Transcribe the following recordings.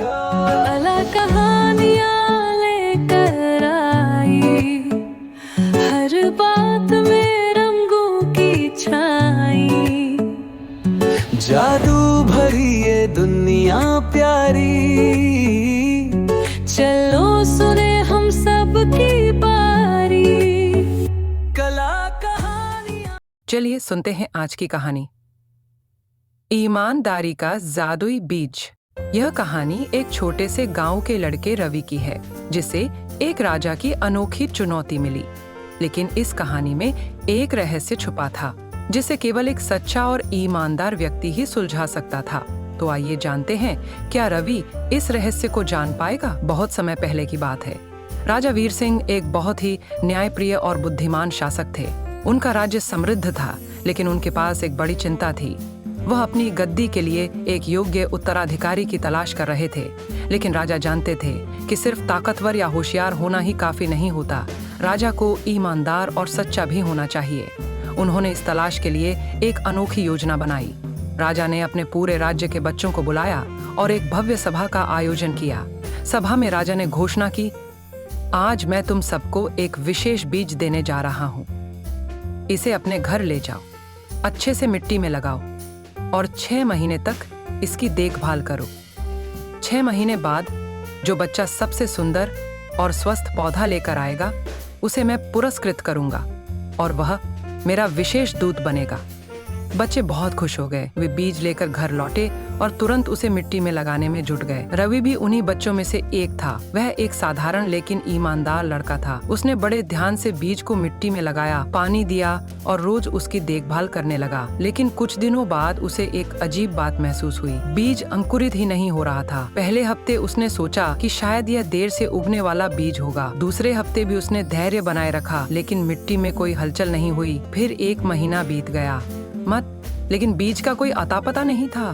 अलग कहानियाँ लेकर आई, हर बात में रंगों की छाई। जादू भरी ये दुनिया प्यारी, चलो सुने हम सब की बारी। कला कहानियाँ। चलिए सुनते हैं आज की कहानी, ईमानदारी का जादुई बीज। यह कहानी एक छोटे से गांव के लड़के रवि की है, जिसे एक राजा की अनोखी चुनौती मिली। लेकिन इस कहानी में एक रहस्य छुपा था, जिसे केवल एक सच्चा और ईमानदार व्यक्ति ही सुलझा सकता था। तो आइए जानते हैं, क्या रवि इस रहस्य को जान पाएगा। बहुत समय पहले की बात है। राजा वीर सिंह एक बहुत ही न्यायप्रिय और बुद्धिमान शासक थे। उनका राज्य समृद्ध था, लेकिन उनके पास एक बड़ी चिंता थी। वह अपनी गद्दी के लिए एक योग्य उत्तराधिकारी की तलाश कर रहे थे। लेकिन राजा जानते थे कि सिर्फ ताकतवर या होशियार होना ही काफी नहीं होता। राजा को ईमानदार और सच्चा भी होना चाहिए। उन्होंने इस तलाश के लिए एक अनोखी योजना बनाई। राजा ने अपने पूरे राज्य के बच्चों को बुलाया और एक भव्य सभा का आयोजन किया। सभा में राजा ने घोषणा की, आज मैं तुम सबको एक विशेष बीज देने जा रहा हूँ। इसे अपने घर ले जाओ, अच्छे से मिट्टी में लगाओ और 6 महीने तक इसकी देखभाल करो। 6 महीने बाद जो बच्चा सबसे सुंदर और स्वस्थ पौधा लेकर आएगा, उसे मैं पुरस्कृत करूंगा और वह मेरा विशेष दूत बनेगा। बच्चे बहुत खुश हो गए। वे बीज लेकर घर लौटे और तुरंत उसे मिट्टी में लगाने में जुट गए। रवि भी उन्हीं बच्चों में से एक था। वह एक साधारण लेकिन ईमानदार लड़का था। उसने बड़े ध्यान से बीज को मिट्टी में लगाया, पानी दिया और रोज उसकी देखभाल करने लगा। लेकिन कुछ दिनों बाद उसे एक अजीब बात महसूस हुई। बीज अंकुरित ही नहीं हो रहा था। पहले हफ्ते उसने सोचा कि शायद यह देर से उगने वाला बीज होगा। दूसरे हफ्ते भी उसने धैर्य बनाए रखा, लेकिन मिट्टी में कोई हलचल नहीं हुई। फिर 1 महीना बीत गया लेकिन बीज का कोई अता पता नहीं था।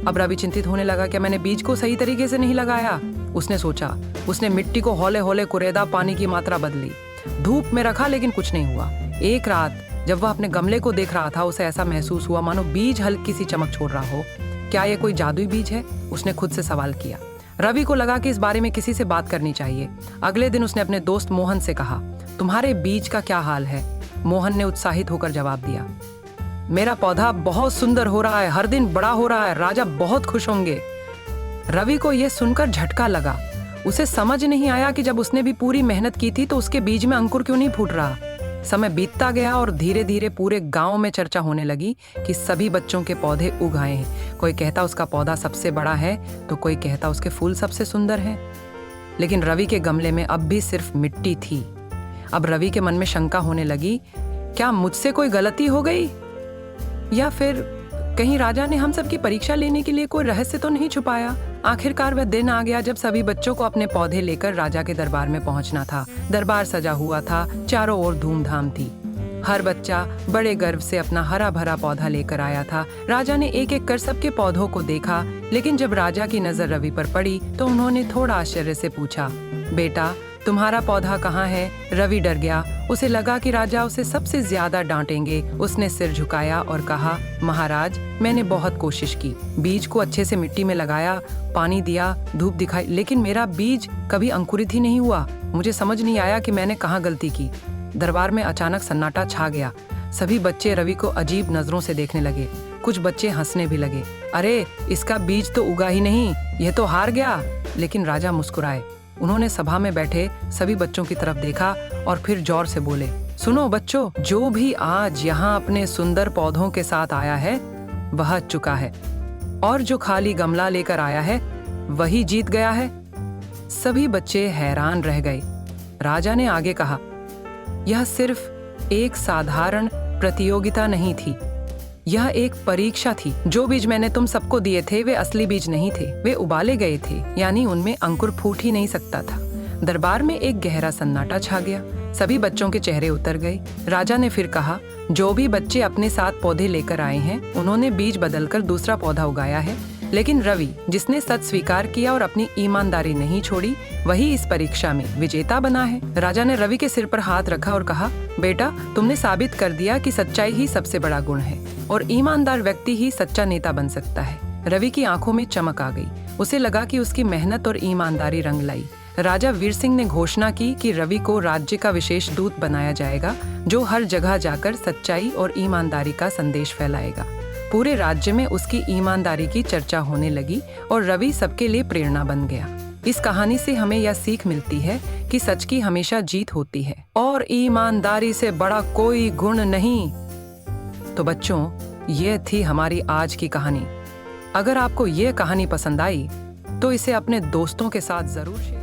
अब रवि चिंतित होने लगा, क्या मैंने बीज को सही तरीके से नहीं लगाया। उसने सोचा। उसने मिट्टी को हौले हौले कुरेदा, पानी की मात्रा बदली, धूप में रखा, लेकिन कुछ नहीं हुआ। एक रात जब वह अपने गमले को देख रहा था, उसे ऐसा महसूस हुआ मानो बीज हल्की सी चमक छोड़ रहा हो। क्या यह कोई जादुई बीज है? उसने खुद से सवाल किया। रवि को लगा कि इस बारे में किसी से बात करनी चाहिए। अगले दिन उसने अपने दोस्त मोहन से कहा, तुम्हारे बीज का क्या हाल है? मोहन ने उत्साहित होकर जवाब दिया, मेरा पौधा बहुत सुंदर हो रहा है, हर दिन बड़ा हो रहा है, राजा बहुत खुश होंगे। रवि को यह सुनकर झटका लगा। उसे समझ नहीं आया कि जब उसने भी पूरी मेहनत की थी तो उसके बीज में अंकुर क्यों नहीं फूट रहा। समय बीतता गया और धीरे धीरे पूरे गांव में चर्चा होने लगी कि सभी बच्चों के पौधे उग आए हैं। कोई कहता उसका पौधा सबसे बड़ा है, तो कोई कहता उसके फूल सबसे सुंदर हैं। लेकिन रवि के गमले में अब भी सिर्फ मिट्टी थी। अब रवि के मन में शंका होने लगी, क्या मुझसे कोई गलती हो गई, या फिर कहीं राजा ने हम सब की परीक्षा लेने के लिए कोई रहस्य तो नहीं छुपाया। आखिरकार वह दिन आ गया जब सभी बच्चों को अपने पौधे लेकर राजा के दरबार में पहुंचना था। दरबार सजा हुआ था, चारों ओर धूमधाम थी। हर बच्चा बड़े गर्व से अपना हरा भरा पौधा लेकर आया था। राजा ने एक एक कर सबके पौधों को देखा, लेकिन जब राजा की नजर रवि पर पड़ी तो उन्होंने थोड़ा आश्चर्य से पूछा, बेटा तुम्हारा पौधा कहाँ है? रवि डर गया। उसे लगा कि राजा उसे सबसे ज्यादा डांटेंगे। उसने सिर झुकाया और कहा, महाराज मैंने बहुत कोशिश की, बीज को अच्छे से मिट्टी में लगाया, पानी दिया, धूप दिखाई, लेकिन मेरा बीज कभी अंकुरित ही नहीं हुआ। मुझे समझ नहीं आया कि मैंने कहाँ गलती की। दरबार में अचानक सन्नाटा छा गया। सभी बच्चे रवि को अजीब नजरों से देखने लगे। कुछ बच्चे हंसने भी लगे। अरे इसका बीज तो उगा ही नहीं, यह तो हार गया। लेकिन राजा मुस्कुराए। उन्होंने सभा में बैठे सभी बच्चों की तरफ देखा और फिर जोर से बोले, सुनो बच्चों, जो भी आज यहाँ अपने सुंदर पौधों के साथ आया है वह चुका है, और जो खाली गमला लेकर आया है वही जीत गया है। सभी बच्चे हैरान रह गए। राजा ने आगे कहा, यह सिर्फ एक साधारण प्रतियोगिता नहीं थी, यह एक परीक्षा थी। जो बीज मैंने तुम सबको दिए थे वे असली बीज नहीं थे, वे उबाले गए थे, यानी उनमें अंकुर फूट ही नहीं सकता था। दरबार में एक गहरा सन्नाटा छा गया। सभी बच्चों के चेहरे उतर गए। राजा ने फिर कहा, जो भी बच्चे अपने साथ पौधे लेकर आए हैं उन्होंने बीज बदलकर दूसरा पौधा उगाया है, लेकिन रवि जिसने सच स्वीकार किया और अपनी ईमानदारी नहीं छोड़ी, वही इस परीक्षा में विजेता बना है। राजा ने रवि के सिर पर हाथ रखा और कहा, बेटा तुमने साबित कर दिया कि सच्चाई ही सबसे बड़ा गुण है और ईमानदार व्यक्ति ही सच्चा नेता बन सकता है। रवि की आंखों में चमक आ गई। उसे लगा कि उसकी मेहनत और ईमानदारी रंग लाई। राजा वीर सिंह ने घोषणा की कि रवि को राज्य का विशेष दूत बनाया जाएगा, जो हर जगह जाकर सच्चाई और ईमानदारी का संदेश फैलाएगा। पूरे राज्य में उसकी ईमानदारी की चर्चा होने लगी और रवि सबके लिए प्रेरणा बन गया। इस कहानी से हमें यह सीख मिलती है कि सच की हमेशा जीत होती है और ईमानदारी से बड़ा कोई गुण नहीं। तो बच्चों, ये थी हमारी आज की कहानी। अगर आपको ये कहानी पसंद आई तो इसे अपने दोस्तों के साथ जरूर शेयर